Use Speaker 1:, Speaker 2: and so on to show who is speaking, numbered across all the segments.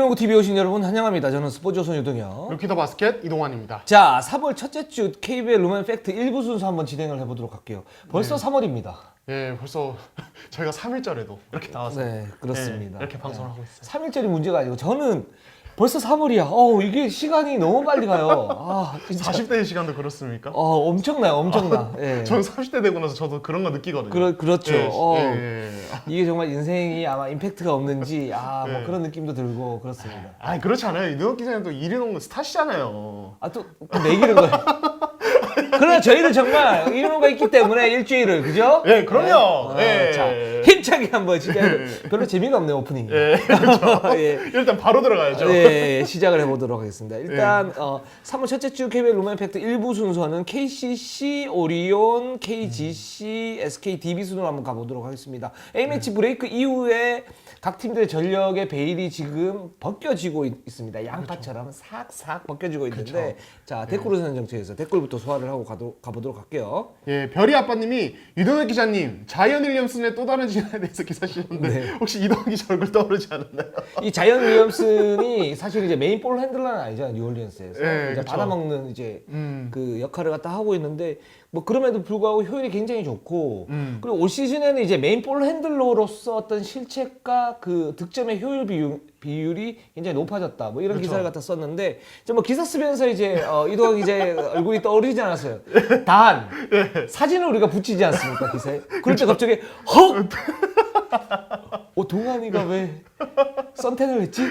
Speaker 1: 프로야구 TV에 오신 여러분 환영합니다. 저는 스포츠조선 유동혁.
Speaker 2: 루키더 바스켓 이동환입니다.
Speaker 1: 자, 3월 첫째 주 KBL 루멘 팩트 1부 순서 한번 진행을 해보도록 할게요. 벌써 3월입니다.
Speaker 2: 예, 벌써 저희가 3일절에도 이렇게 나와서
Speaker 1: 네, 그렇습니다.
Speaker 2: 이렇게 방송을 하고 있어요.
Speaker 1: 3일절이 문제가 아니고 저는 벌써 3월이야. 이게 시간이 너무 빨리 가요. 아, 진짜.
Speaker 2: 40대의 시간도 그렇습니까?
Speaker 1: 엄청나요, 엄청나. 예.
Speaker 2: 저는 30대 되고 나서 저도 그런 거 느끼거든요.
Speaker 1: 그렇죠.
Speaker 2: 예.
Speaker 1: 이게 정말 인생이 아마 임팩트가 없는지 뭐
Speaker 2: 예.
Speaker 1: 그런 느낌도 들고 그렇습니다.
Speaker 2: 아, 그렇지 않아요. 이동혁 기자님 또 이르는 스타시잖아요.
Speaker 1: 또 내기는 거예요. 그러나 저희는 정말 이유가 있기 때문에 일주일을 그죠?
Speaker 2: 예, 그럼요.
Speaker 1: 네?
Speaker 2: 예.
Speaker 1: 자, 힘차게 한번 진짜 별로 재미가 없네요 오프닝이.
Speaker 2: 예, 그렇죠.
Speaker 1: 예.
Speaker 2: 일단 바로 들어가야죠.
Speaker 1: 네, 시작을 해보도록 하겠습니다. 일단 3월 첫째 주 KBL 루멘 팩트 1부 순서는 KCC, 오리온, KGC, SK, DB 순으로 한번 가보도록 하겠습니다. A매치 브레이크 이후에 각 팀들의 전력의 베일이 지금 벗겨지고 있습니다. 양파처럼 삭삭 벗겨지고 있는데 자, 댓글 우선 정책에서 댓글부터 소화를 하고 가보도록 할게요.
Speaker 2: 예, 별이 아빠님이 이동혁 기자님 자이언 윌리엄슨의 또 다른 진화에 대해서 기사 쓰셨는데
Speaker 1: 네.
Speaker 2: 혹시 이동혁 기자 얼굴 떠오르지 않았나요?
Speaker 1: 이 자이언 윌리엄슨이 사실 이제 메인 볼 핸들러는 아니잖아요, 뉴올리언스에서.
Speaker 2: 예,
Speaker 1: 이제
Speaker 2: 그쵸.
Speaker 1: 받아먹는 이제 그 역할을 갖다 하고 있는데 뭐 그럼에도 불구하고 효율이 굉장히 좋고 그리고 올 시즌에는 이제 메인 볼 핸들러로서 어떤 실책과 그 득점의 효율 비율이 굉장히 높아졌다. 뭐 이런
Speaker 2: 그쵸.
Speaker 1: 기사를 갖다 썼는데 뭐 기사 쓰면서 이제 이동환 기자의 얼굴이 떠오르지 않았어요. 단 사진을 우리가 붙이지 않습니까 기사에? 그럴 때 갑자기 헉! 동환이가 왜 선탠을 했지?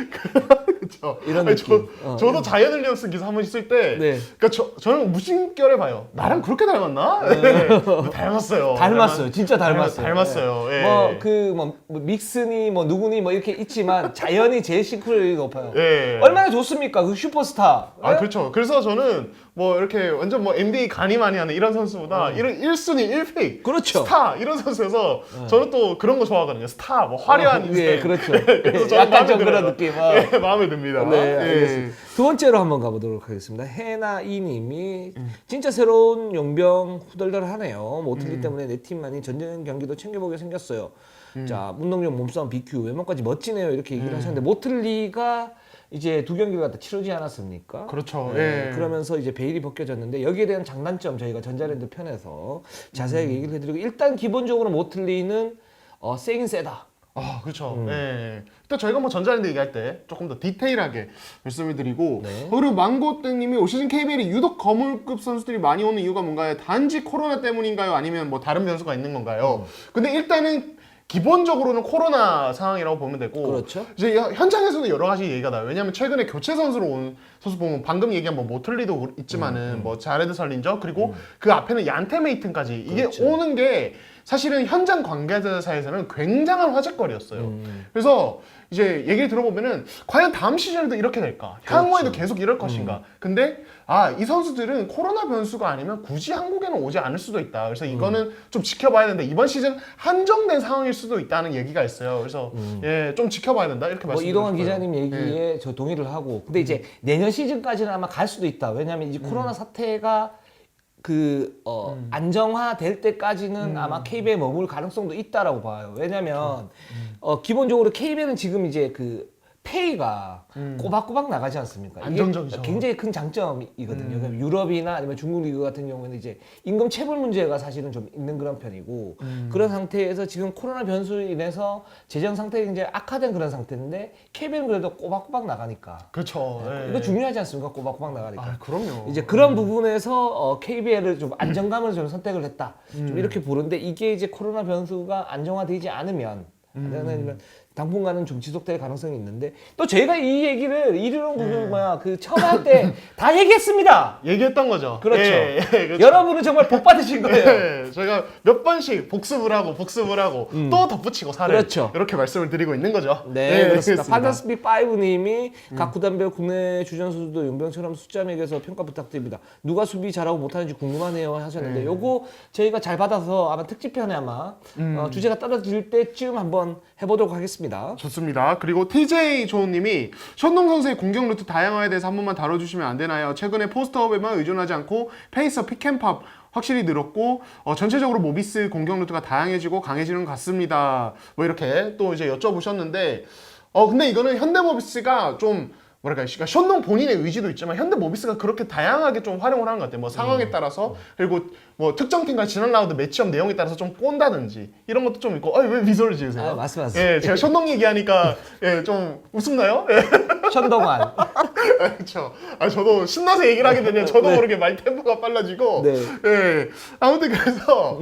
Speaker 2: 그렇죠.
Speaker 1: 이런
Speaker 2: 아니,
Speaker 1: 느낌.
Speaker 2: 저도 자이언 윌리엄슨 기사 한번 있을 때,
Speaker 1: 네.
Speaker 2: 그러니까 저는 무심결에 봐요. 나랑 그렇게 닮았나? 네. 닮았어요.
Speaker 1: 닮았어요. 진짜 닮았어요.
Speaker 2: 닮았어요.
Speaker 1: 네.
Speaker 2: 예.
Speaker 1: 뭐 믹스니 뭐 누구니 뭐 이렇게 있지만 자연이 제일 싱크로율이 높아요.
Speaker 2: 예.
Speaker 1: 얼마나 좋습니까? 그 슈퍼스타.
Speaker 2: 아,
Speaker 1: 예?
Speaker 2: 그렇죠. 그래서 저는 뭐 이렇게 완전 뭐 NBA 간이 많이 하는 이런 선수보다 이런 1순위 1픽
Speaker 1: 그렇죠.
Speaker 2: 스타 이런 선수여서 저는 또 그런 거 좋아하거든요. 스타 뭐 화려한 인생.
Speaker 1: 예, 그렇죠.
Speaker 2: 그래서 저는
Speaker 1: 약간
Speaker 2: 마음에
Speaker 1: 좀
Speaker 2: 들어요.
Speaker 1: 그런 느낌.
Speaker 2: 예, 마음에 듭니다.
Speaker 1: 네,
Speaker 2: 예.
Speaker 1: 알겠습니다. 두 번째로 한번 가보도록 하겠습니다. 해나이님이 진짜 새로운 용병 후덜덜하네요. 모틀리 때문에 내 팀만이 전쟁 경기도 챙겨보게 생겼어요. 자, 운동용 몸싸움 BQ 외모까지 멋지네요. 이렇게 얘기를 하셨는데 모틀리가 이제 두 경기를 갖다 치르지 않았습니까?
Speaker 2: 그렇죠.
Speaker 1: 네,
Speaker 2: 예.
Speaker 1: 그러면서 이제 베일이 벗겨졌는데 여기에 대한 장단점 저희가 전자랜드 편에서 자세하게 얘기를 해드리고 일단 기본적으로 모틀리는 세긴 세다.
Speaker 2: 아, 그렇죠. 예. 일단 저희가 뭐 전자랜드 얘기할 때 조금 더 디테일하게 말씀을 드리고
Speaker 1: 네.
Speaker 2: 그리고 망고땡님이 올 시즌 KBL에 유독 거물급 선수들이 많이 오는 이유가 뭔가요? 단지 코로나 때문인가요? 아니면 뭐 다른 변수가 있는 건가요? 근데 일단은 기본적으로는 코로나 상황이라고 보면 되고
Speaker 1: 그렇죠.
Speaker 2: 이제 현장에서도 여러 가지 얘기가 나와요. 왜냐하면 최근에 교체 선수로 온 선수 보면 방금 얘기한 뭐 모틀리도 있지만은 뭐 자레드 설린저 그리고 그 앞에는 얀테 메이튼까지 이게
Speaker 1: 그렇죠.
Speaker 2: 오는 게 사실은 현장 관계자 사이에서는 굉장한 화제거리였어요. 그래서 이제 얘기를 들어보면은 과연 다음 시즌에도 이렇게 될까? 향후에도 계속 이럴 것인가? 근데 이 선수들은 코로나 변수가 아니면 굳이 한국에는 오지 않을 수도 있다. 그래서 이거는 좀 지켜봐야 된다. 이번 시즌 한정된 상황일 수도 있다는 얘기가 있어요. 그래서 예, 좀 지켜봐야 된다. 이렇게
Speaker 1: 뭐
Speaker 2: 말씀드리고
Speaker 1: 이동환
Speaker 2: 싶어요.
Speaker 1: 기자님 얘기에 저 동의를 하고 근데 이제 내년 시즌까지는 아마 갈 수도 있다. 왜냐하면 이제 코로나 사태가 안정화될 때까지는 아마 KBL에 머물 가능성도 있다라고 봐요. 왜냐면 기본적으로 KBL은 지금 이제 그 페이가 꼬박꼬박 나가지 않습니까? 이게
Speaker 2: 안정적이죠.
Speaker 1: 굉장히 큰 장점이거든요. 그러니까 유럽이나 아니면 중국 리그 같은 경우에는 이제 임금 체불 문제가 사실은 좀 있는 그런 편이고 그런 상태에서 지금 코로나 변수로 인해서 재정 상태가 굉장히 악화된 그런 상태인데 KBL은 그래도 꼬박꼬박 나가니까
Speaker 2: 그렇죠. 예.
Speaker 1: 이거 중요하지 않습니까? 꼬박꼬박 나가니까.
Speaker 2: 아, 그럼요.
Speaker 1: 이제 그런 부분에서 KBL을 좀 안정감을 좀 선택을 했다. 좀 이렇게 보는데 이게 이제 코로나 변수가 안정화되지 않으면 당분간은 좀 지속될 가능성이 있는데 또 저희가 이 얘기를 이르는 부분 그 처음 할 때 다 얘기했습니다.
Speaker 2: 얘기했던 거죠.
Speaker 1: 그렇죠.
Speaker 2: 예, 그렇죠.
Speaker 1: 여러분은 정말 복 받으신 거예요.
Speaker 2: 예, 저희가 몇 번씩 복습을 하고 또 덧붙이고 살을
Speaker 1: 그렇죠.
Speaker 2: 이렇게 말씀을 드리고 있는 거죠.
Speaker 1: 네, 그렇습니다. 판타스픽 5님이 각 구단별 국내 주전 선수도 용병처럼 숫자 매겨서 평가 부탁드립니다. 누가 수비 잘하고 못하는지 궁금하네요 하셨는데 요거 저희가 잘 받아서 아마 특집편에 아마 주제가 떨어질 때쯤 한번 해보도록 하겠습니다.
Speaker 2: 좋습니다. 그리고 TJ 조은님이 손동 선수의 공격 루트 다양화에 대해서 한 번만 다뤄주시면 안 되나요? 최근에 포스트업에만 의존하지 않고 페이서 픽앤팝 확실히 늘었고 전체적으로 모비스 공격 루트가 다양해지고 강해지는 것 같습니다. 뭐 이렇게 또 이제 여쭤보셨는데 근데 이거는 현대모비스가 좀 뭐랄까, 그러니까 션농 본인의 의지도 있지만 현대모비스가 그렇게 다양하게 좀 활용을 하는 것 같아요. 뭐 상황에 따라서 그리고 뭐 특정 팀과 지난 라운드 매치업 내용에 따라서 좀 꼰다든지 이런 것도 좀 있고. 왜 미소를 지으세요?
Speaker 1: 맞습니다.
Speaker 2: 예, 제가 션농 얘기하니까 좀 웃음나요? 예.
Speaker 1: 션동안.
Speaker 2: 그렇죠. 저도 신나서 얘기를 하게 되면 저도 모르게 말 템포가 빨라지고.
Speaker 1: 네.
Speaker 2: 예. 아무튼 그래서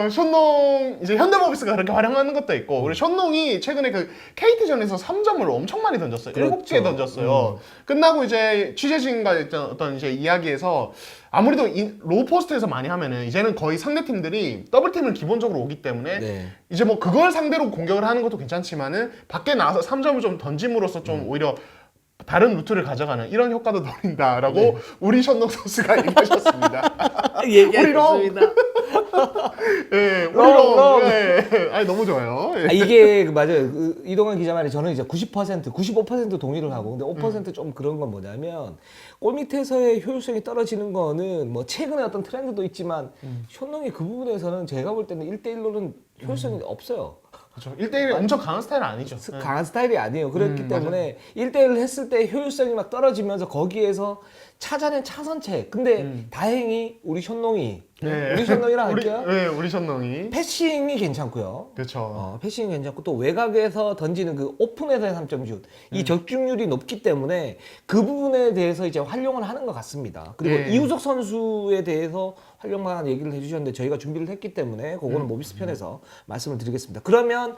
Speaker 2: 션농 이제 현대모비스가 그렇게 활용하는 것도 있고, 우리 션농이 최근에 그 KT전에서 3점을 엄청 많이 던졌어요.
Speaker 1: 그렇죠.
Speaker 2: 7개 던졌어요. 끝나고 이제 취재진과 어떤 이제 이야기에서 아무래도 로우포스트에서 많이 하면은 이제는 거의 상대 팀들이 더블팀을 기본적으로 오기 때문에
Speaker 1: 네.
Speaker 2: 이제 뭐 그걸 상대로 공격을 하는 것도 괜찮지만은 밖에 나와서 3점을 좀 던짐으로써 좀 오히려 다른 루트를 가져가는 이런 효과도 노린다라고 우리 션농 선수가 얘기하셨습니다.
Speaker 1: 얘기했습니다.
Speaker 2: 예, 우리로. 예. 아니 너무 좋아요. 예.
Speaker 1: 이게 맞아요. 이동환 기자 말이 저는 이제 90%, 95% 동의를 하고, 근데 5%좀 그런 건 뭐냐면 골 밑에서의 효율성이 떨어지는 거는 뭐 최근에 어떤 트렌드도 있지만 션농이 그 부분에서는 제가 볼 때는 1대1로는 효율성이 없어요.
Speaker 2: 그렇죠. 1대1이 엄청 강한 스타일은 아니죠.
Speaker 1: 강한 스타일이 아니에요. 그렇기 때문에 1대1을 했을 때 효율성이 막 떨어지면서 거기에서 찾아낸 차선책. 근데 다행히 우리 션농이 우리 션농이랑 할게요.
Speaker 2: 우리 션농이.
Speaker 1: 패싱이 괜찮고요.
Speaker 2: 그렇죠.
Speaker 1: 패싱이 괜찮고 또 외곽에서 던지는 그 오픈에서의 3점슛 이 적중률이 높기 때문에 그 부분에 대해서 이제 활용을 하는 것 같습니다. 그리고 이우석 선수에 대해서 활용만 얘기를 해주셨는데 저희가 준비를 했기 때문에 그거는 모비스 편에서 말씀을 드리겠습니다. 그러면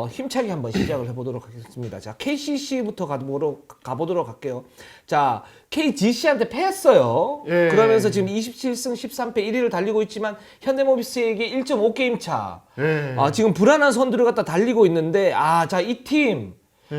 Speaker 1: 힘차게 한번 시작을 해보도록 하겠습니다. 자, KCC부터 가보도록 할게요. 자, KGC한테 패했어요.
Speaker 2: 예.
Speaker 1: 그러면서 지금 27승 13패 1위를 달리고 있지만 현대모비스에게 1.5게임 차.
Speaker 2: 예.
Speaker 1: 지금 불안한 선두를 갖다 달리고 있는데 자, 이 팀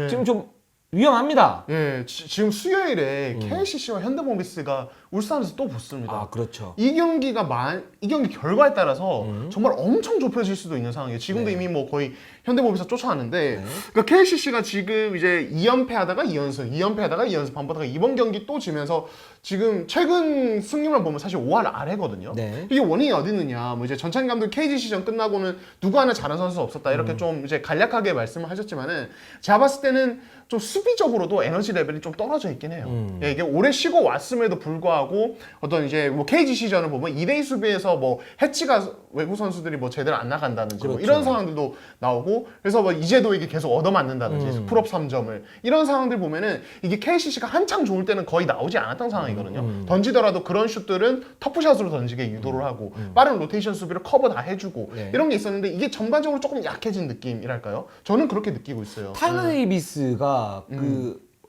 Speaker 1: 지금 좀 위험합니다.
Speaker 2: 예, 지금 수요일에 KCC와 현대모비스가 울산에서 또 붙습니다.
Speaker 1: 그렇죠.
Speaker 2: 이 경기 결과에 따라서 정말 엄청 좁혀질 수도 있는 상황이에요. 지금도 이미 뭐 거의 현대모비스 쫓아왔는데, 그러니까 KCC가 지금 이제 2연패 하다가 2연승, 2연패 하다가 2연승 반복하다가 이번 경기 또 지면서 지금 최근 승률만 보면 사실 5할 아래거든요.
Speaker 1: 네.
Speaker 2: 이게 원인이 어디 있느냐? 뭐 이제 전창인 감독 KGC전 끝나고는 누구 하나 잘하는 선수 없었다 이렇게 좀 이제 간략하게 말씀을 하셨지만은 제가 봤을 때는 좀 수비적으로도 에너지 레벨이 좀 떨어져 있긴 해요. 예, 이게 오래 쉬고 왔음에도 불구하고 어떤 이제 뭐 KGC전을 보면 2대2 수비에서 뭐 해치가 외국 선수들이 뭐 제대로 안 나간다든지 뭐 이런 상황들도 나오고, 그래서 뭐 이재도에게 계속 얻어맞는다든지 풀업 3점을 이런 상황들 보면은 이게 KCC가 한창 좋을 때는 거의 나오지 않았던 상황이거든요. 던지더라도 그런 슛들은 터프샷으로 던지게 유도를 하고 빠른 로테이션 수비를 커버 다 해주고 이런 게 있었는데 이게 전반적으로 조금 약해진 느낌이랄까요? 저는 그렇게 느끼고 있어요.
Speaker 1: 타일러 데이비스가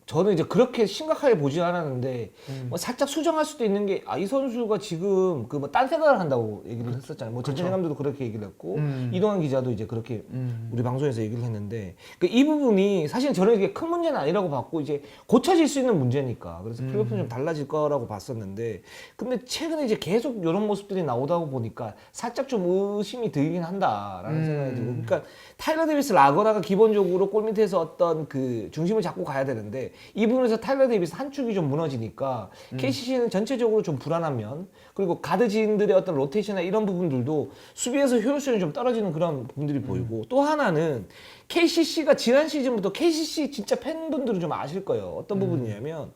Speaker 1: 저는 이제 그렇게 심각하게 보지 않았는데 뭐 살짝 수정할 수도 있는 게 이 선수가 지금 그 뭐 딴 생각을 한다고 얘기를 했었잖아요. 뭐 전진희 감독도 그렇게 얘기를 했고 이동환 기자도 이제 그렇게 우리 방송에서 얘기를 했는데 이 부분이 사실 저는 이게 큰 문제는 아니라고 봤고 이제 고쳐질 수 있는 문제니까 그래서 플레이오프는 좀 달라질 거라고 봤었는데 근데 최근에 이제 계속 이런 모습들이 나오다 보니까 살짝 좀 의심이 들긴 한다라는 생각이 들고 그러니까 타일러 데이비스 라거나가 기본적으로 골 밑에서 어떤 그 중심을 잡고 가야 되는데 이 부분에서 타일러 데이비스 한 축이 좀 무너지니까 KCC는 전체적으로 좀 불안한 면 그리고 가드진들의 어떤 로테이션이나 이런 부분들도 수비에서 효율성이 좀 떨어지는 그런 부분들이 보이고 또 하나는 KCC가 지난 시즌부터 KCC 진짜 팬분들은 좀 아실 거예요. 어떤 부분이냐면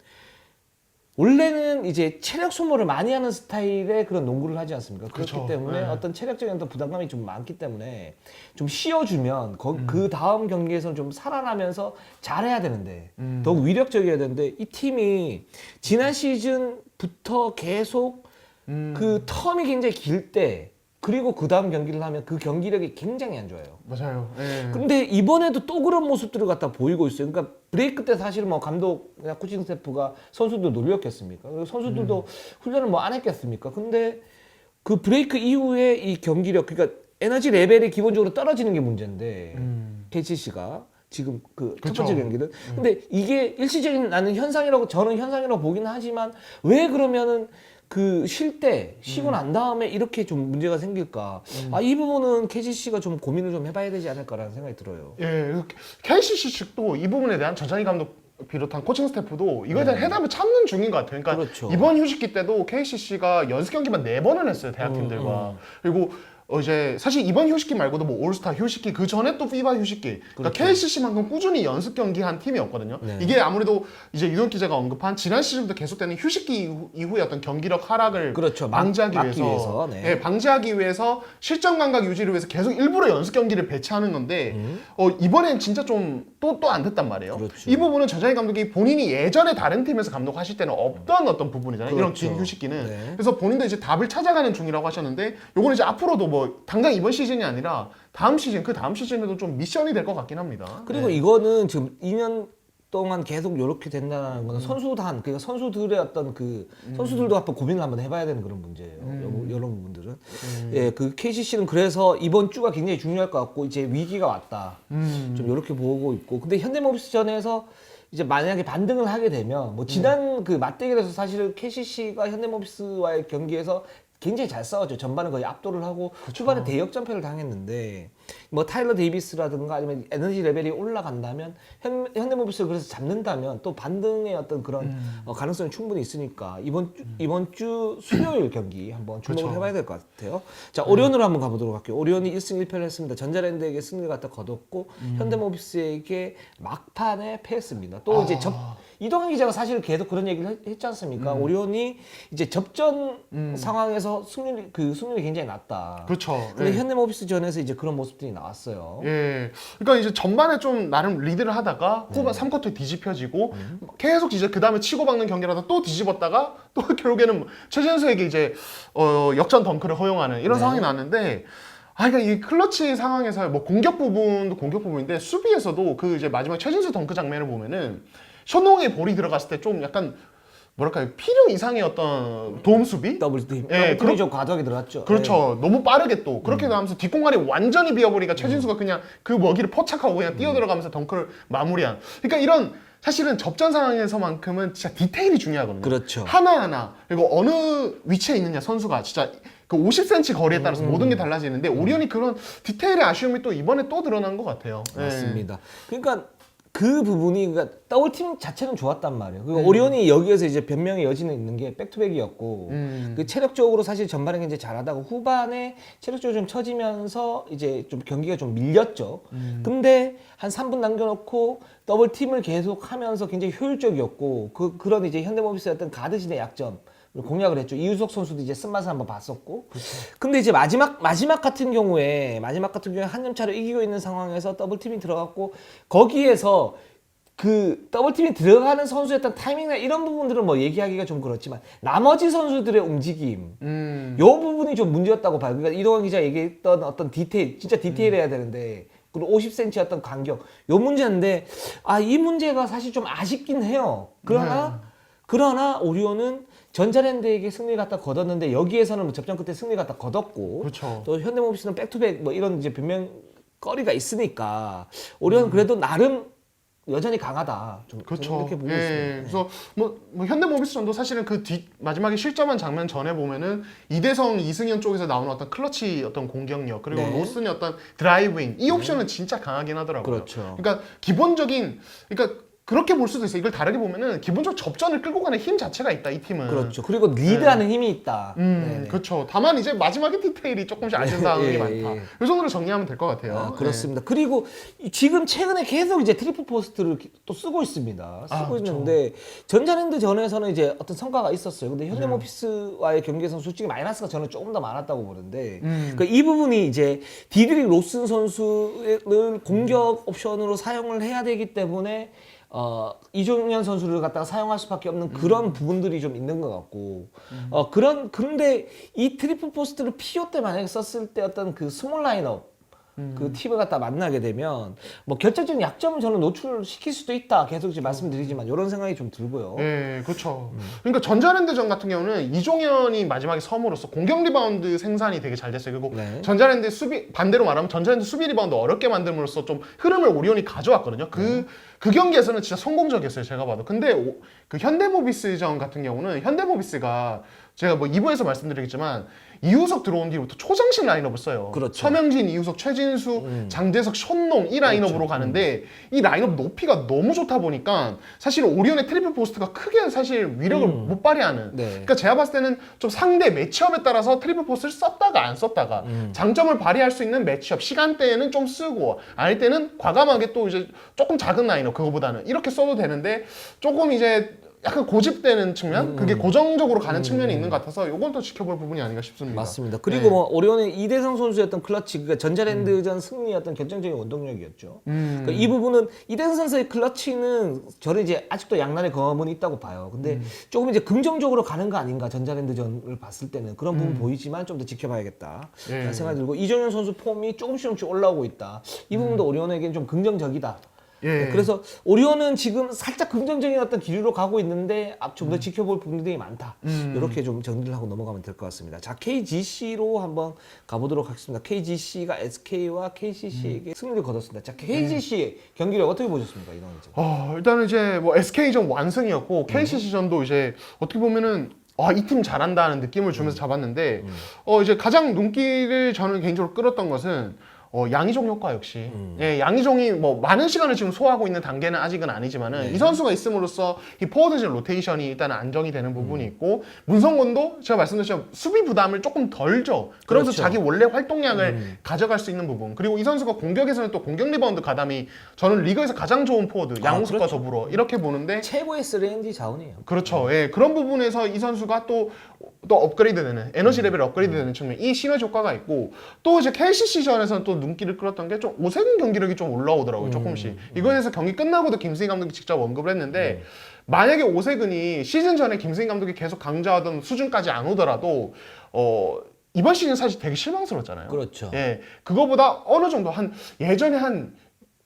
Speaker 1: 원래는 이제 체력 소모를 많이 하는 스타일의 그런 농구를 하지 않습니까? 그렇기
Speaker 2: 그렇죠.
Speaker 1: 때문에 어떤 체력적인 어떤 부담감이 좀 많기 때문에 좀 쉬어주면 그 다음 경기에서는 좀 살아나면서 잘해야 되는데 더욱 위력적이어야 되는데 이 팀이 지난 시즌부터 계속 그 텀이 굉장히 길 때 그리고 그 다음 경기를 하면 그 경기력이 굉장히 안 좋아요.
Speaker 2: 맞아요. 예.
Speaker 1: 근데 이번에도 또 그런 모습들을 갖다 보이고 있어요. 그러니까 브레이크 때 사실 뭐 감독이나 코칭 스태프가 선수들 놀렸겠습니까? 그리고 선수들도 훈련을 뭐 안 했겠습니까? 근데 그 브레이크 이후에 이 경기력, 그러니까 에너지 레벨이 기본적으로 떨어지는 게 문제인데 KCC가 지금 그 첫
Speaker 2: 그쵸.
Speaker 1: 번째 경기는 근데 이게 일시적인 나는 저는 현상이라고 보긴 하지만 왜 그러면은 그 쉴 때 쉬고 난 다음에 이렇게 좀 문제가 생길까? 이 부분은 KCC가 좀 고민을 좀 해봐야 되지 않을까라는 생각이 들어요.
Speaker 2: 예, KCC 측도 이 부분에 대한 전창희 감독 비롯한 코칭 스태프도 이거에 대한 해답을 찾는 중인 것 같아요. 그러니까
Speaker 1: 그렇죠.
Speaker 2: 이번 휴식기 때도 KCC가 연습 경기만 4번을 했어요, 대학 팀들과. 그리고 이제 사실 이번 휴식기 말고도 뭐 올스타 휴식기 그 전에 또 피바 휴식기 그러니까 KCC만큼 꾸준히 연습 경기한 팀이었거든요.
Speaker 1: 네.
Speaker 2: 이게 아무래도 이제 윤원 기자가 언급한 지난 시즌부터 계속되는 휴식기 이후에 어떤 경기력 하락을
Speaker 1: 그렇죠.
Speaker 2: 방지하기
Speaker 1: 막기 위해서, 네.
Speaker 2: 네, 방지하기 위해서 실전 감각 유지를 위해서 계속 일부러 연습 경기를 배치하는 건데 이번엔 진짜 좀 또 안 됐단 말이에요.
Speaker 1: 그렇죠.
Speaker 2: 이 부분은 전자희 감독이 본인이 예전에 다른 팀에서 감독하실 때는 없던 어떤 부분이잖아요. 이런
Speaker 1: 그렇죠.
Speaker 2: 긴 휴식기는.
Speaker 1: 네.
Speaker 2: 그래서 본인도 이제 답을 찾아가는 중이라고 하셨는데 요거는 이제 앞으로도 뭐 당장 이번 시즌이 아니라 다음 시즌 그 다음 시즌에도 좀 미션이 될 것 같긴 합니다.
Speaker 1: 그리고
Speaker 2: 네.
Speaker 1: 이거는 지금 2년 동안 계속 이렇게 된다는 거는 선수단 그러니까 선수들의 어떤 그 선수들도 한번 고민을 한번 해봐야 되는 그런 문제예요. 이런 부분들은 예, 그 KCC는 그래서 이번 주가 굉장히 중요할 것 같고 이제 위기가 왔다. 좀 이렇게 보고 있고 근데 현대모비스전에서 이제 만약에 반등을 하게 되면 뭐 지난 그 맞대결에서 사실 KCC가 현대모비스와의 경기에서 굉장히 잘 싸웠죠. 전반은 거의 압도를 하고 초반에 대역전패를 당했는데 뭐 타일러 데이비스라든가 아니면 에너지 레벨이 올라간다면 현대모비스를 그래서 잡는다면 또 반등의 어떤 그런 가능성이 충분히 있으니까 이번 주 수요일 경기 한번 주목을
Speaker 2: 그렇죠.
Speaker 1: 해봐야 될 것 같아요. 자 오리온으로 한번 가보도록 할게요. 오리온이 1승 1패를 했습니다. 전자랜드에게 승리를 갖다 거뒀고 현대모비스에게 막판에 패했습니다. 또 이제 이동현 기자가 사실 계속 그런 얘기를 했지 않습니까? 오리온이 이제 접전 상황에서 승률이 굉장히 낮다.
Speaker 2: 그렇죠.
Speaker 1: 근데
Speaker 2: 예.
Speaker 1: 현대모비스전에서 이제 그런 모습들이 나왔어요.
Speaker 2: 예. 그러니까 이제 전반에 좀 나름 리드를 하다가 후반 3쿼터에 뒤집혀지고 계속 이제 그 다음에 치고박는 경기라다 또 뒤집었다가 또 결국에는 최진수에게 이제 역전 덩크를 허용하는 이런 상황이 나왔는데 그러니까 이 클러치 상황에서 뭐 공격 부분도 공격 부분인데 수비에서도 그 이제 마지막 최진수 덩크 장면을 보면은 쇼농의 볼이 들어갔을 때 좀 약간 뭐랄까요 필요 이상의 어떤 도움 수비?
Speaker 1: 더블팀
Speaker 2: 예,
Speaker 1: 더블팀이 좀 과도하게 들어갔죠.
Speaker 2: 그렇죠. 너무 빠르게 또 그렇게 나가면서 뒷공간이 완전히 비어버리니까 최진수가 그냥 그 먹이를 포착하고 그냥 뛰어들어가면서 덩크를 마무리한. 그러니까 이런 사실은 접전 상황에서만큼은 진짜 디테일이 중요하거든요.
Speaker 1: 그렇죠.
Speaker 2: 하나하나 그리고 어느 위치에 있느냐 선수가 진짜 그 50cm 거리에 따라서 모든 게 달라지는데 오리온이 그런 디테일의 아쉬움이 또 이번에 또 드러난 것 같아요. 예.
Speaker 1: 맞습니다. 그러니까 그 부분이 그러니까 더블팀 자체는 좋았단 말이에요. 그리고 오리온이 여기에서 이제 변명의 여지는 있는 게 백투백이었고 그 체력적으로 사실 전반에 굉장히 잘하다가 후반에 체력적으로 좀 처지면서 이제 좀 경기가 좀 밀렸죠. 근데 한 3분 남겨놓고 더블팀을 계속 하면서 굉장히 효율적이었고 그런 이제 현대모비스의 어떤 가드진의 약점 공략을 했죠. 이우석 선수도 이제 쓴맛을 한번 봤었고. 근데 이제 마지막 같은 경우에 한 점 차로 이기고 있는 상황에서 더블팀이 들어갔고 거기에서 그 더블팀이 들어가는 선수의 어떤 타이밍이나 이런 부분들은 뭐 얘기하기가 좀 그렇지만 나머지 선수들의 움직임 요 부분이 좀 문제였다고 봐요. 그러니까 이동환 기자 얘기했던 어떤 디테일 진짜 디테일해야 되는데 그리고 50cm 어떤 간격 요 문제인데 이 문제가 사실 좀 아쉽긴 해요. 그러나 오리온은 전자랜드에게 승리 갖다 거뒀는데 여기에서는 뭐 접전 끝에 승리 갖다 거뒀고
Speaker 2: 그렇죠.
Speaker 1: 또 현대모비스는 백투백 뭐 이런 이제 변명거리가 있으니까 오리온은 그래도 나름 여전히 강하다. 좀
Speaker 2: 그렇죠.
Speaker 1: 이렇게 보고
Speaker 2: 예,
Speaker 1: 있습니다.
Speaker 2: 그래서 뭐 현대모비스전도 사실은 그 마지막에 실점한 장면 전에 보면은 이대성, 이승현 쪽에서 나오는 어떤 클러치 어떤 공격력 그리고
Speaker 1: 네.
Speaker 2: 로슨의 어떤 드라이브인 이 옵션은 진짜 강하긴 하더라고요.
Speaker 1: 그렇죠.
Speaker 2: 그러니까 기본적인 그러니까 그렇게 볼 수도 있어요. 이걸 다르게 보면은 기본적으로 접전을 끌고 가는 힘 자체가 있다 이 팀은.
Speaker 1: 그렇죠. 그리고 리드하는 힘이 있다. 네네.
Speaker 2: 그렇죠. 다만 이제 마지막에 디테일이 조금씩 아쉬운 상황이 많다. 이 정도로 정리하면 될 것 같아요.
Speaker 1: 그렇습니다. 그리고 지금 최근에 계속 이제 트리플 포스트를 또 쓰고 있습니다. 쓰고
Speaker 2: 그렇죠.
Speaker 1: 있는데 전자랜드 전에서는 이제 어떤 성과가 있었어요. 근데 현대모비스와의 경기에서는 솔직히 마이너스가 저는 조금 더 많았다고 보는데 그러니까 이 부분이 이제 디드릭 로슨 선수를 공격 옵션으로 사용을 해야 되기 때문에 이종현 선수를 갖다가 사용할 수밖에 없는 그런 부분들이 좀 있는 것 같고 근데 이 트리플 포스트를 피오 때 만약에 썼을 때 어떤 그 스몰 라인업 그 팀을 갖다 만나게 되면 뭐 결정적인 약점을 저는 노출시킬 수도 있다 계속 이제 말씀드리지만 이런 생각이 좀 들고요.
Speaker 2: 네, 그렇죠. 그러니까 전자랜드전 같은 경우는 이종현이 마지막에 섬으로써 공격 리바운드 생산이 되게 잘 됐어요. 그리고
Speaker 1: 네.
Speaker 2: 전자랜드 수비 반대로 말하면 전자랜드 수비 리바운드 어렵게 만듦으로써 좀 흐름을 오리온이 가져왔거든요. 그 경기에서는 진짜 성공적이었어요. 제가 봐도. 근데 그 현대모비스전 같은 경우는 현대모비스가 제가 뭐 2부에서 말씀드리겠지만 이우석 들어온 뒤부터 초장신 라인업을 써요.
Speaker 1: 그렇죠.
Speaker 2: 서명진, 이우석, 최진수, 장재석, 션농 이 라인업으로
Speaker 1: 그렇죠.
Speaker 2: 가는데 이 라인업 높이가 너무 좋다 보니까 사실 오리온의 트리플 포스트가 크게 사실 위력을 못 발휘하는.
Speaker 1: 네.
Speaker 2: 그러니까 제가 봤을 때는 좀 상대 매치업에 따라서 트리플 포스트를 썼다가 안 썼다가 장점을 발휘할 수 있는 매치업 시간대에는 좀 쓰고 아닐 때는 과감하게 또 이제 조금 작은 라인업 그거보다는 이렇게 써도 되는데 조금 이제 약간 고집되는 측면? 그게 고정적으로 가는 측면이 있는 것 같아서 이건 또 지켜볼 부분이 아닌가 싶습니다.
Speaker 1: 맞습니다. 그리고
Speaker 2: 네.
Speaker 1: 뭐 오리온의 이대성 선수였던 클러치, 그러니까 전자랜드전 승리였던 결정적인 원동력이었죠. 그러니까 이 부분은 이대성 선수의 클러치는 저는 이제 아직도 양날의 검은 있다고 봐요. 근데 조금 이제 긍정적으로 가는 거 아닌가 전자랜드전을 봤을 때는 그런 부분 보이지만 좀 더 지켜봐야겠다 라는 생각이 들고 이정현 선수 폼이 조금씩 올라오고 있다. 이 부분도 오리온에게는 좀 긍정적이다.
Speaker 2: 예.
Speaker 1: 네, 그래서 오리온은 지금 살짝 긍정적인 어떤 기류로 가고 있는데 좀 더 지켜볼 부분들이 많다. 이렇게 좀 정리를 하고 넘어가면 될 것 같습니다. 자, KGC로 한번 가보도록 하겠습니다. KGC가 SK와 KCC에게 승리를 거뒀습니다. 자, KGC 경기를 어떻게 보셨습니까, 이동훈?
Speaker 2: 일단은 이제 뭐 SK전 완승이었고 KCC전도 이제 어떻게 보면은 이 팀 잘한다는 느낌을 주면서 잡았는데 이제 가장 눈길을 저는 개인적으로 끌었던 것은 양희종 효과 역시 예, 양희종이 뭐 많은 시간을 지금 소화하고 있는 단계는 아직은 아니지만은 이 선수가 있음으로써 이 포워드진 로테이션이 일단 안정이 되는 부분이 있고 문성곤도 제가 말씀드렸지만 수비 부담을 조금 덜 줘. 그러면서
Speaker 1: 그렇죠.
Speaker 2: 자기 원래 활동량을 가져갈 수 있는 부분. 그리고 이 선수가 공격에서는 또 공격 리바운드 가담이 저는 리그에서 가장 좋은 포워드 양홍석과
Speaker 1: 그렇죠.
Speaker 2: 더불어 이렇게 보는데
Speaker 1: 최고의 3&D 자원이에요.
Speaker 2: 그렇죠. 예, 그런 부분에서 이 선수가 또 업그레이드되는 에너지 레벨 업그레이드되는 측면 이 시너지 효과가 있고 또 이제 KCC전에서는 또 눈길을 끌었던 게 좀 오세근 경기력이 좀 올라오더라고요. 조금씩. 이거에 대해서 경기 끝나고도 김승희 감독이 직접 언급을 했는데 만약에 오세근이 시즌 전에 김승희 감독이 계속 강조하던 수준까지 안 오더라도 이번 시즌 사실 되게 실망스러웠잖아요.
Speaker 1: 그렇죠.
Speaker 2: 예, 그거보다 어느 정도 예전에 한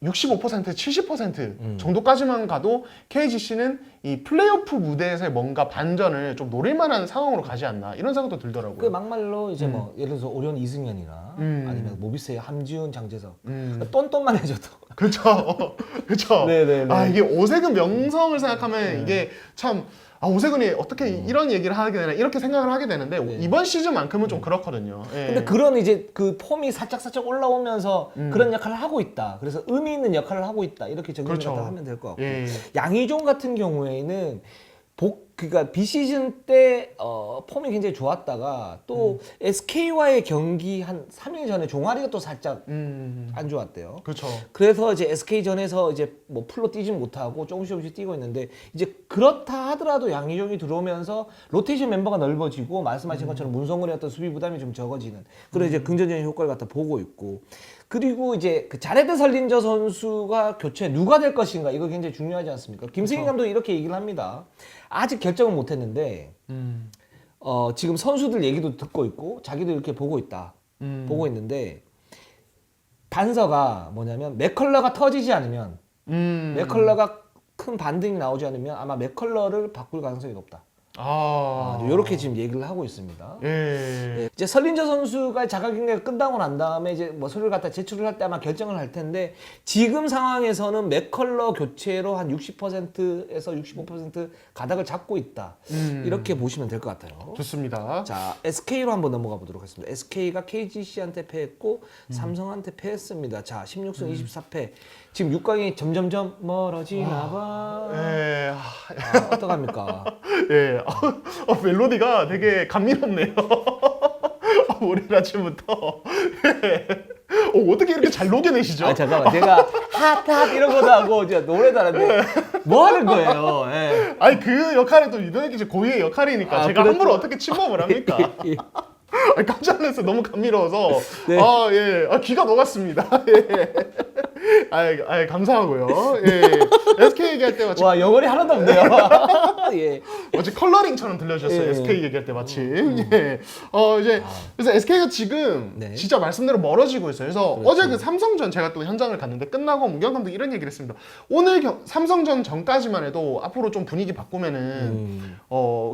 Speaker 2: 65%, 70% 정도까지만 가도 KGC는 이 플레이오프 무대에서의 뭔가 반전을 좀 노릴 만한 상황으로 가지 않나 이런 생각도 들더라고요.
Speaker 1: 그 막말로 이제 뭐 예를 들어서 오리온 이승현이나 아니면 모비스의 함지훈, 장재석 똔똔만 해줘도
Speaker 2: 그렇죠. 그렇죠.
Speaker 1: 네네네.
Speaker 2: 이게 오세근 명성을 생각하면 이게 참 오세근이 어떻게 이런 얘기를 하게 되나 이렇게 생각을 하게 되는데 이번 시즌만큼은 좀 그렇거든요. 예.
Speaker 1: 근데 그런 이제 그 폼이 살짝 올라오면서 그런 역할을 하고 있다. 그래서 의미 있는 역할을 하고 있다. 이렇게 정리를
Speaker 2: 그렇죠.
Speaker 1: 갖다 하면 될 것 같고.
Speaker 2: 예.
Speaker 1: 양희종 같은 경우에는 그러니까 비시즌 때 폼이 굉장히 좋았다가 또 SK와의 경기 한 3일 전에 종아리가 또 살짝 안 좋았대요.
Speaker 2: 그렇죠.
Speaker 1: 그래서 이제 SK전에서 이제 뭐 풀로 뛰지 못하고 조금씩 뛰고 있는데 이제 그렇다 하더라도 양희종이 들어오면서 로테이션 멤버가 넓어지고 말씀하신 것처럼 문성근의 어떤 수비 부담이 좀 적어지는 그런 이제 긍정적인 효과를 갖다 보고 있고 그리고 이제 그 자레드 설린저 선수가 교체 누가 될 것인가 이거 굉장히 중요하지 않습니까? 김승희 감독이 이렇게 얘기를 합니다. 아직 결정은 못했는데 지금 선수들 얘기도 듣고 있고 자기도 이렇게 보고 있다. 보고 있는데 단서가 뭐냐면 맥컬러가 터지지 않으면 맥컬러가 큰 반등이 나오지 않으면 아마 맥컬러를 바꿀 가능성이 높다. 이렇게 지금 얘기를 하고 있습니다.
Speaker 2: 예.
Speaker 1: 이제 설린저 선수가 자가격리가 끝나고 난 다음에 이제 뭐 서류를 갖다 제출을 할 때 아마 결정을 할 텐데 지금 상황에서는 맥컬러 교체로 한 60%에서 65% 가닥을 잡고 있다. 이렇게 보시면 될 것 같아요.
Speaker 2: 좋습니다.
Speaker 1: 자, SK로 한번 넘어가 보도록 하겠습니다. SK가 KGC한테 패했고 삼성한테 패했습니다. 자, 16승 24패. 지금 6강이 점점점 멀어지나 봐.
Speaker 2: 예.
Speaker 1: 어떡합니까?
Speaker 2: 예. 멜로디가 되게 감미롭네요. 월요일 아침부터. 예. 어떻게 이렇게 잘 녹여내시죠?
Speaker 1: 잠깐만. 제가 핫 이런 거도 하고 이제 노래도 하는데 뭐 하는 거예요? 예.
Speaker 2: 아니 그 역할은 또 유동혁 씨 고유의 역할이니까 제가
Speaker 1: 그렇죠.
Speaker 2: 함부로 어떻게 침범을 합니까? 깜짝 놀랐어요. 너무 감미로워서.
Speaker 1: 네.
Speaker 2: 귀가 녹았습니다. 예. 감사하고요. 예. SK 얘기할 때 마치
Speaker 1: 와 영혼이 하나도 없네요. 예.
Speaker 2: 마치 컬러링처럼 들려주셨어요.
Speaker 1: 예.
Speaker 2: SK 얘기할 때 마침. 예. 이제 그래서 SK가 지금
Speaker 1: 네.
Speaker 2: 진짜 말씀대로 멀어지고 있어요. 그래서
Speaker 1: 그렇죠.
Speaker 2: 어제 그 삼성전 제가 또 현장을 갔는데 끝나고 문경 감독 이런 얘기를 했습니다. 오늘 삼성전 전까지만 해도 앞으로 좀 분위기 바꾸면은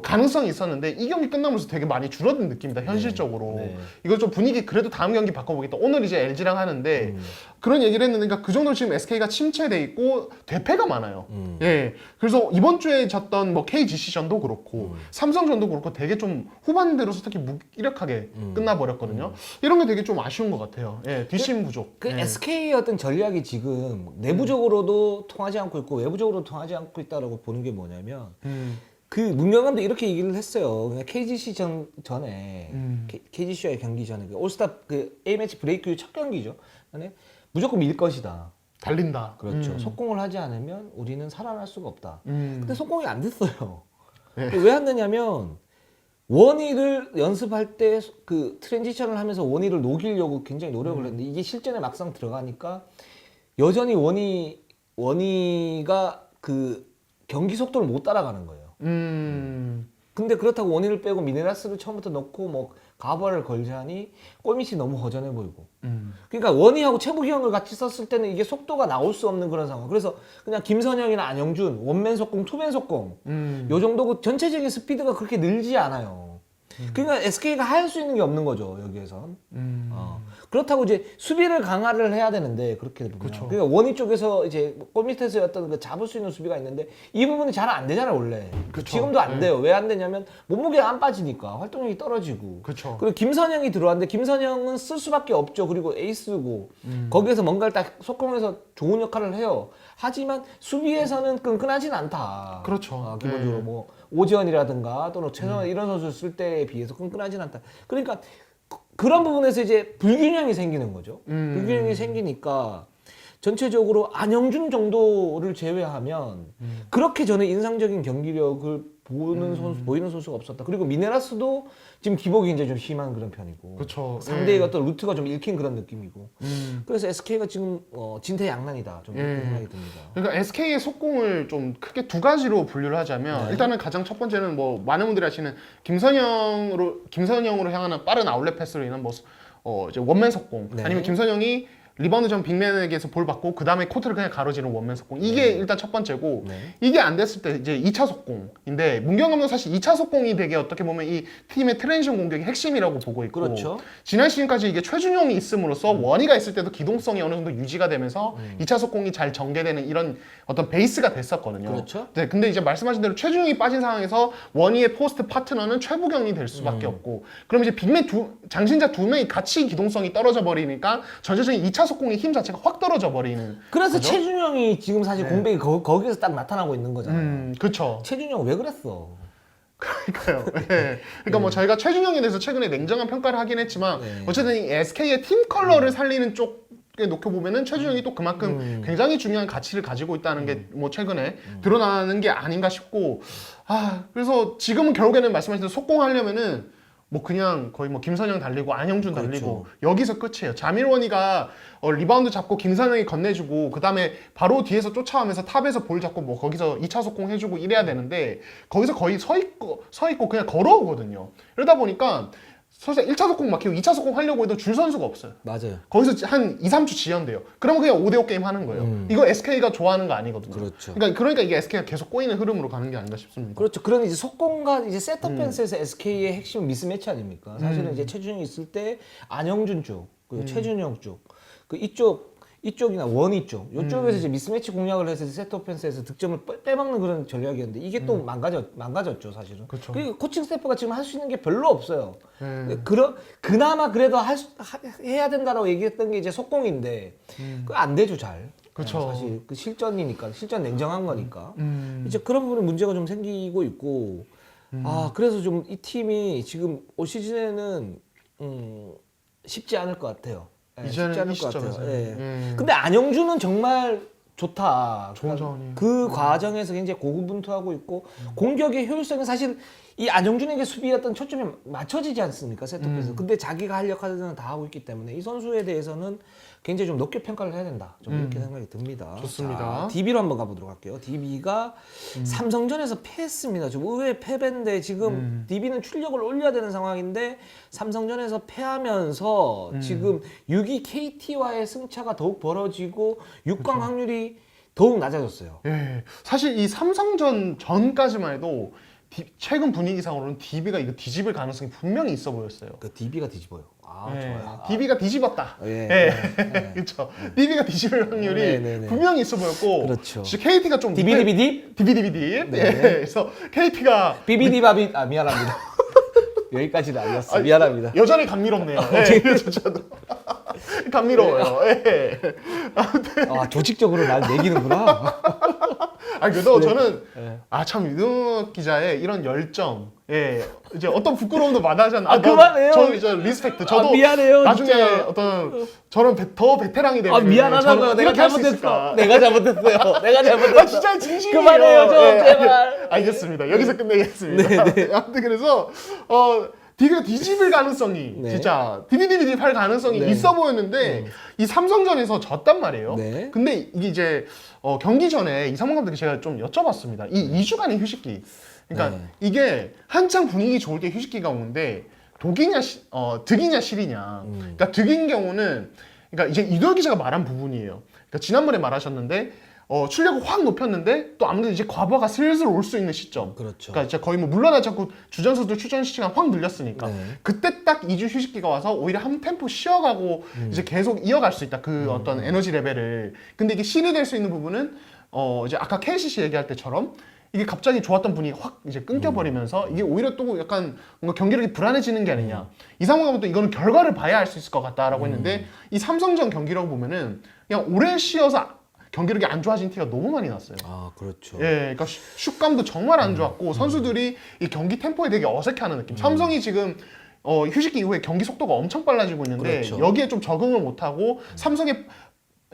Speaker 2: 가능성이 있었는데 이 경기 끝나면서 되게 많이 줄어든 느낌이다 현실적으로.
Speaker 1: 네.
Speaker 2: 이거 좀 분위기 그래도 다음 경기 바꿔보겠다. 오늘 이제 LG랑 하는데 그런 얘기를 했는데 그러니까 그 정도로 지금 SK가 침체돼 있고 대패가 많아요. 예. 그래서 이번 주에 졌던 뭐 KGC전도 그렇고 삼성전도 그렇고 되게 좀 후반대로서 특히 무기력하게 끝나버렸거든요. 이런 게 되게 좀 아쉬운 것 같아요. 예. 뒷심 부족.
Speaker 1: 그
Speaker 2: 예.
Speaker 1: SK의 어떤 전략이 지금 내부적으로도 통하지 않고 있고 외부적으로도 통하지 않고 있다라고 보는 게 뭐냐면 그 문경감도 이렇게 얘기를 했어요. 그냥 KGC 전에 KGC와의 경기 전에 그 올스타 그 A매치 브레이크 첫 경기죠. 근데 무조건 밀 것이다.
Speaker 2: 달린다.
Speaker 1: 그렇죠. 속공을 하지 않으면 우리는 살아날 수가 없다.
Speaker 2: 음.
Speaker 1: 근데 속공이 안 됐어요.
Speaker 2: 네.
Speaker 1: 왜 안 되냐면 원희를 연습할 때 그 트랜지션을 하면서 원희를 녹이려고 굉장히 노력을 했는데 이게 실전에 막상 들어가니까 여전히 원희가 그 경기 속도를 못 따라가는 거예요. 근데 그렇다고 원희를 빼고 미네라스를 처음부터 넣고 뭐 가버를 걸자니 골밑이 너무 허전해 보이고. 그러니까 원희하고 최국이 형을 같이 썼을 때는 이게 속도가 나올 수 없는 그런 상황. 그래서 그냥 김선영이나 안영준 원맨 속공, 투맨 속공 요 정도고 전체적인 스피드가 그렇게 늘지 않아요. 그러니까 SK가 할 수 있는 게 없는 거죠 여기에선. 그렇다고 이제 수비를 강화를 해야 되는데 그렇게 보면.
Speaker 2: 그쵸.
Speaker 1: 그러니까 원희 쪽에서 이제 골밑에서 어떤 그 잡을 수 있는 수비가 있는데 이 부분이 잘 안 되잖아요 원래.
Speaker 2: 그쵸.
Speaker 1: 지금도 안
Speaker 2: 네.
Speaker 1: 돼요. 왜 안 되냐면 몸무게가 안 빠지니까 활동력이 떨어지고.
Speaker 2: 그쵸.
Speaker 1: 그리고 김선영이 들어왔는데 김선영은 쓸 수밖에 없죠. 그리고 에이스고 거기에서 뭔가를 딱 속공해서 좋은 역할을 해요. 하지만 수비에서는 끈끈하진 않다.
Speaker 2: 그렇죠.
Speaker 1: 기본적으로
Speaker 2: 네.
Speaker 1: 뭐 오지환이라든가 또는 최성원 이런 선수를 쓸 때에 비해서 끈끈하진 않다. 그러니까 그런 부분에서 이제 불균형이 생기는 거죠. 불균형이 생기니까 전체적으로 안영준 정도를 제외하면 그렇게 저는 인상적인 경기력을 보이는 선수가 없었다. 그리고 미네라스도 지금 기복이 이제 좀 심한 그런 편이고.
Speaker 2: 그쵸.
Speaker 1: 상대의
Speaker 2: 예.
Speaker 1: 어떤 루트가 좀 읽힌 그런 느낌이고. 그래서 SK가 지금 진퇴양난이다. 좀 그렇게 생각이 듭니다.
Speaker 2: 그러니까 SK의 속공을 좀 크게 두 가지로 분류를 하자면
Speaker 1: 네.
Speaker 2: 일단은 가장 첫 번째는 뭐 많은 분들이 아시는 김선영으로 향하는 빠른 아웃렛 패스로 인한 뭐 이제 원맨 속공
Speaker 1: 네.
Speaker 2: 아니면 김선영이 리바운드 전 빅맨에게서 볼 받고 그 다음에 코트를 그냥 가로지르는 원맨 속공 이게 일단 첫 번째고
Speaker 1: 네.
Speaker 2: 이게 안 됐을 때 이제 2차 속공인데 문경 감독은 사실 2차 속공이 되게 어떻게 보면 이 팀의 트랜지션 공격의 핵심이라고 보고 있고
Speaker 1: 그렇죠.
Speaker 2: 지난 시즌까지 이게 최준용이 있음으로써 원희가 있을 때도 기동성이 어느 정도 유지가 되면서 2차 속공이 잘 전개되는 이런 어떤 베이스가 됐었거든요.
Speaker 1: 그렇죠.
Speaker 2: 네, 근데 이제 말씀하신 대로 최준용이 빠진 상황에서 원희의 포스트 파트너는 최부경이 될 수밖에 없고 그럼 이제 빅맨 장신자 두 명이 같이 기동성이 떨어져 버리니까 전체적인 2차 속공의 힘 자체가 확 떨어져 버리는
Speaker 1: 그래서
Speaker 2: 거죠?
Speaker 1: 최준영이 지금 사실 공백이 거기에서 딱 나타나고 있는 거잖아요.
Speaker 2: 그렇죠.
Speaker 1: 최준영 왜 그랬어?
Speaker 2: 그러니까요. 네. 그러니까 뭐 저희가 최준용에 대해서 최근에 냉정한 평가를 하긴 했지만
Speaker 1: 네.
Speaker 2: 어쨌든 이 SK의 팀 컬러를 살리는 쪽에 놓고 보면은 최준용이 또 그만큼 굉장히 중요한 가치를 가지고 있다는 게 뭐 최근에 드러나는 게 아닌가 싶고 그래서 지금은 결국에는 말씀하신 대로 속공하려면은 뭐 그냥 거의 뭐 김선영 달리고 안영준
Speaker 1: 그렇죠.
Speaker 2: 달리고 여기서 끝이에요. 자밀원이가 리바운드 잡고 김선영이 건네주고 그 다음에 바로 뒤에서 쫓아오면서 탑에서 볼 잡고 뭐 거기서 2차 속공 해주고 이래야 되는데 거기서 거의 서 있고 그냥 걸어오거든요. 이러다 보니까 사실 1차 속공 막히고 2차 속공 하려고 해도 줄 선수가 없어요.
Speaker 1: 맞아요.
Speaker 2: 거기서 한 2, 3주 지연돼요. 그러면 그냥 5대5 게임 하는 거예요. 이거 SK가 좋아하는 거 아니거든요.
Speaker 1: 그렇죠.
Speaker 2: 그러니까 이게 SK가 계속 꼬이는 흐름으로 가는 게 아닌가 싶습니다.
Speaker 1: 그렇죠. 그런 이제 속공과 이제 셋업 펜스에서 SK의 핵심 미스매치 아닙니까? 사실은 이제 최준영이 있을 때 안영준 쪽, 그리고 최준영 쪽, 그 이쪽이나 원희 쪽, 이쪽에서 이제 미스매치 공략을 해서 셋업 펜스에서 득점을 빼먹는 그런 전략이었는데 이게 또 망가졌죠, 사실은.
Speaker 2: 그렇죠.
Speaker 1: 그리고 코칭 스태프가 지금 할 수 있는 게 별로 없어요. 그나마 그래도 해야 된다라고 얘기했던 게 이제 속공인데 그거 안 되죠, 잘.
Speaker 2: 그쵸.
Speaker 1: 사실 그 실전 냉정한 거니까 이제 그런 부분에 문제가 좀 생기고 있고 그래서 좀 이 팀이 지금 올 시즌에는 쉽지 않을 것 같아요.
Speaker 2: 이제는
Speaker 1: 쉽지 않을
Speaker 2: 이
Speaker 1: 것 같아요.
Speaker 2: 시점에서요.
Speaker 1: 예. 근데 안영준은 정말 좋다.
Speaker 2: 좋은
Speaker 1: 그러니까
Speaker 2: 자원이에요.
Speaker 1: 그 과정에서 굉장히 고군분투하고 있고 공격의 효율성이 사실 이 안정준에게 수비의 어떤 초점이 맞춰지지 않습니까? 세트피에서. 근데 자기가 할 역할들은 다 하고 있기 때문에 이 선수에 대해서는 굉장히 좀 높게 평가를 해야 된다. 좀 이렇게 생각이 듭니다.
Speaker 2: 좋습니다.
Speaker 1: 자, DB로 한번 가보도록 할게요. DB가 삼성전에서 패했습니다. 좀 의외의 패배인데 지금 DB는 출력을 올려야 되는 상황인데 삼성전에서 패하면서 지금 6위 KT와의 승차가 더욱 벌어지고 6강 확률이 더욱 낮아졌어요.
Speaker 2: 예, 사실 이 삼성전 전까지만 해도 최근 분위기상으로는 DB가 이거 뒤집을 가능성이 분명히 있어 보였어요.
Speaker 1: 그 DB가 뒤집어요. 아,
Speaker 2: 예,
Speaker 1: 좋아요.
Speaker 2: DB가 뒤집었다.
Speaker 1: 예.
Speaker 2: 예, 그렇죠. DB가 뒤집을 확률이
Speaker 1: 네, 네, 네.
Speaker 2: 분명히 있어 보였고,
Speaker 1: 그렇죠.
Speaker 2: KT가 좀
Speaker 1: DBDBD?
Speaker 2: DBDBD.
Speaker 1: 네.
Speaker 2: 예, 그래서 KT가
Speaker 1: 비비디바비 아 미안합니다. 여기까지는 알렸어. 미안합니다.
Speaker 2: 여전히 감미롭네요. 예, 그래서 저도 감미로워요. 예.
Speaker 1: 아 조직적으로 날 매기는구나.
Speaker 2: 그래도 저는
Speaker 1: 네.
Speaker 2: 참 유동욱 기자의 이런 열정, 예, 이제 어떤 부끄러움도 마다하지 않나.
Speaker 1: 그만해요.
Speaker 2: 저는 이제 리스펙트. 저도
Speaker 1: 미안해요.
Speaker 2: 나중에
Speaker 1: 진짜.
Speaker 2: 어떤 저런 더 베테랑이 되면
Speaker 1: 미안하다고요. 내가 잘못했어. 내가 잘못했어요. 내가 잘못했어.
Speaker 2: 진짜 진심이에요.
Speaker 1: 그만해요, 좀
Speaker 2: 예,
Speaker 1: 제발.
Speaker 2: 알겠습니다. 여기서 끝내겠습니다. 아무튼 그래서 DB가 뒤집을 가능성이
Speaker 1: 네.
Speaker 2: 진짜 DBDBD 팔 가능성이
Speaker 1: 네.
Speaker 2: 있어 보였는데 이 삼성전에서 졌단 말이에요.
Speaker 1: 네.
Speaker 2: 근데 이게 이제 경기 전에 이상문 감독께 제가 좀 여쭤봤습니다. 이 2주간의 휴식기. 그러니까
Speaker 1: 네.
Speaker 2: 이게 한창 분위기 좋을 때 휴식기가 오는데 독이냐 득이냐 실이냐. 그러니까 득인 경우는 그러니까 이제 이도혁 기자가 말한 부분이에요. 그러니까 지난번에 말하셨는데 출력을 확 높였는데 또 아무래도 이제 과부하가 슬슬 올 수 있는 시점.
Speaker 1: 그렇죠.
Speaker 2: 그러니까 이제 거의 뭐 물러나지 않고 주전 선수들 출전 시간 확 늘렸으니까
Speaker 1: 네.
Speaker 2: 그때 딱 2주 휴식기가 와서 오히려 한 템포 쉬어가고 이제 계속 이어갈 수 있다. 그 어떤 에너지 레벨을. 근데 이게 실이 될 수 있는 부분은 이제 아까 KCC 얘기할 때처럼 이게 갑자기 좋았던 분이 확 이제 끊겨버리면서 이게 오히려 또 약간 뭔가 경기력이 불안해지는 게 아니냐. 이상훈 감독도 이거는 결과를 봐야 알 수 있을 것 같다라고 했는데 이 삼성전 경기력 보면은 그냥 오래 쉬어서 경기력이 안 좋아진 티가 너무 많이 났어요.
Speaker 1: 아 그렇죠.
Speaker 2: 예, 그러니까 슛감도 정말 안 좋았고 선수들이 이 경기 템포에 되게 어색해하는 느낌. 삼성이 지금 휴식기 이후에 경기 속도가 엄청 빨라지고 있는데
Speaker 1: 그렇죠.
Speaker 2: 여기에 좀 적응을 못하고 삼성의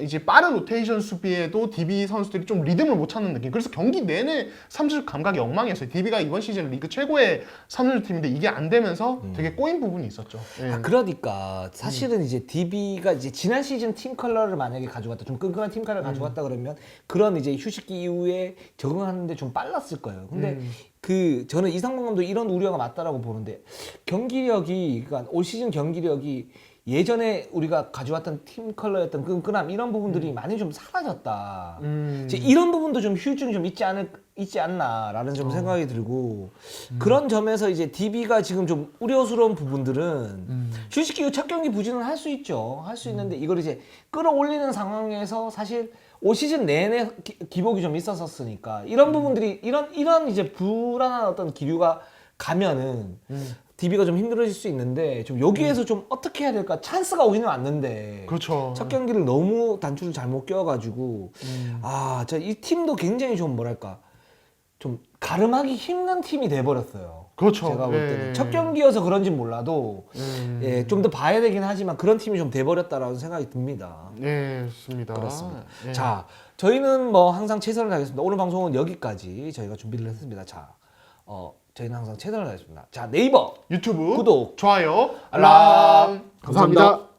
Speaker 2: 이제 빠른 로테이션 수비에도 DB 선수들이 좀 리듬을 못 찾는 느낌. 그래서 경기 내내 삼수 감각이 엉망이었어요. DB가 이번 시즌 리그 최고의 삼수 팀인데 이게 안 되면서 되게 꼬인 부분이 있었죠. 예.
Speaker 1: 그러니까 사실은 이제 DB가 이제 지난 시즌 팀 컬러를 만약에 가져갔다, 좀 끈끈한 팀 컬러를 가져갔다 그러면 그런 이제 휴식기 이후에 적응하는데 좀 빨랐을 거예요. 근데 저는 이상범 감독 이런 우려가 맞다라고 보는데 경기력이 그러니까 올 시즌 경기력이 예전에 우리가 가져왔던 팀 컬러였던 끈끈함 이런 부분들이 많이 좀 사라졌다. 이제 이런 부분도 좀 휴증이 좀 있지 않나라는 좀 생각이 들고 그런 점에서 이제 DB가 지금 좀 우려스러운 부분들은 휴식기 후 첫 경기 부진은 할 수 있죠. 할 수 있는데 이걸 이제 끌어올리는 상황에서 사실 올 시즌 내내 기복이 좀 있었으니까 이런 부분들이 이런 이제 불안한 어떤 기류가 가면은 DB가 좀 힘들어질 수 있는데 좀 여기에서 좀 어떻게 해야 될까? 찬스가 오기는 왔는데
Speaker 2: 그렇죠.
Speaker 1: 첫 경기를 너무 단추를 잘못 껴가지고 이 팀도 굉장히 좀 뭐랄까 좀 가름하기 힘든 팀이 돼버렸어요.
Speaker 2: 그렇죠.
Speaker 1: 제가 볼 때는
Speaker 2: 예.
Speaker 1: 첫 경기여서 그런지 몰라도 좀 더 봐야 되긴 하지만 그런 팀이 좀 돼버렸다라는 생각이 듭니다.
Speaker 2: 예, 좋습니다.
Speaker 1: 그렇습니다.
Speaker 2: 예.
Speaker 1: 자, 저희는 뭐 항상 최선을 다하겠습니다. 오늘 방송은 여기까지 저희가 준비를 했습니다. 자, 저희는 항상 최선을 다하겠습니다. 자, 네이버
Speaker 2: 유튜브
Speaker 1: 구독,
Speaker 2: 좋아요,
Speaker 1: 알람.
Speaker 2: 감사합니다.